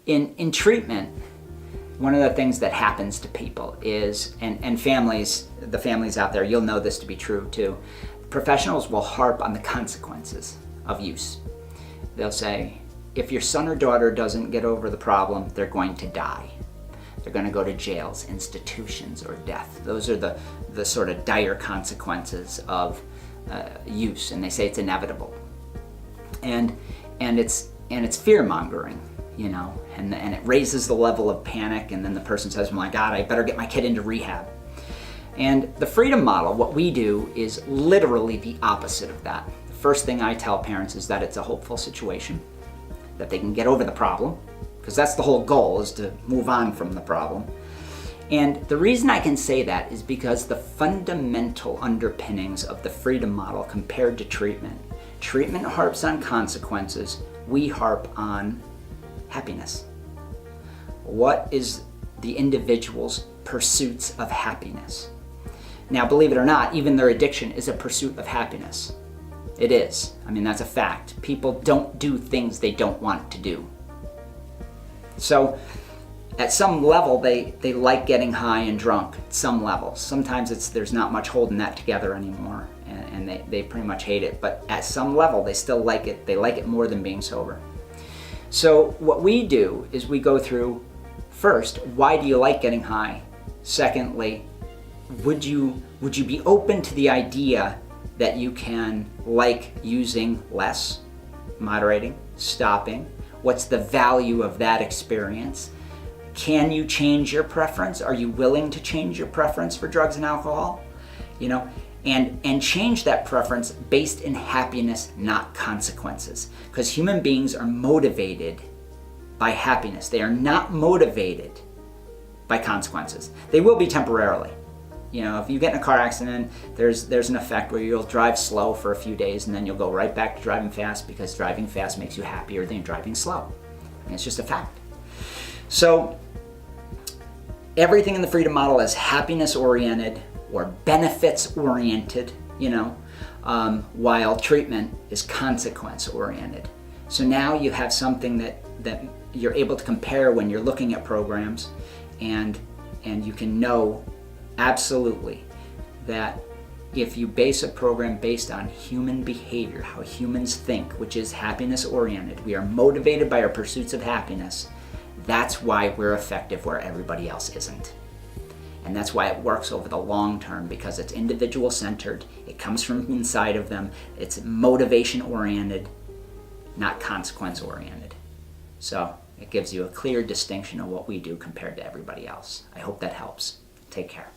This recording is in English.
In treatment, one of the things that happens to people is, and families, the families out there, you'll know this to be true too, professionals will harp on the consequences of use. They'll say, if your son or daughter doesn't get over the problem, they're going to die. They're going to go to jails, institutions, or death. Those are the sort of dire consequences of use, and they say it's inevitable. And it's fear-mongering, you know, and it raises the level of panic, and then the person says, oh my God, I better get my kid into rehab. And the freedom model, what we do is literally the opposite of that. The first thing I tell parents is that it's a hopeful situation, that they can get over the problem, because that's the whole goal, is to move on from the problem. And the reason I can say that is because the fundamental underpinnings of the freedom model compared to treatment harps on consequences, we harp on happiness. What is the individual's pursuits of happiness? Now, believe it or not, even their addiction is a pursuit of happiness. It is. I mean, that's a fact. People don't do things they don't want to do. So, at some level, they like getting high and drunk. At some level. Sometimes there's not much holding that together anymore, and they pretty much hate it. But at some level, they still like it. They like it more than being sober. So what we do is we go through, first, why do you like getting high? Secondly, would you be open to the idea that you can like using less, moderating, stopping? What's the value of that experience? Can you change your preference? Are you willing to change your preference for drugs and alcohol? You know, and change that preference based in happiness, not consequences. Because human beings are motivated by happiness. They are not motivated by consequences. They will be temporarily. You know, if you get in a car accident, there's an effect where you'll drive slow for a few days and then you'll go right back to driving fast, because driving fast makes you happier than driving slow. And it's just a fact. So everything in the freedom model is happiness oriented or benefits oriented, you know, while treatment is consequence oriented. So now you have something that you're able to compare when you're looking at programs, and you can know absolutely that if you base a program based on human behavior, how humans think, which is happiness oriented, we are motivated by our pursuits of happiness, that's why we're effective where everybody else isn't. And that's why it works over the long term, because it's individual centered, it comes from inside of them, it's motivation oriented, not consequence oriented. So it gives you a clear distinction of what we do compared to everybody else. I hope that helps. Take care.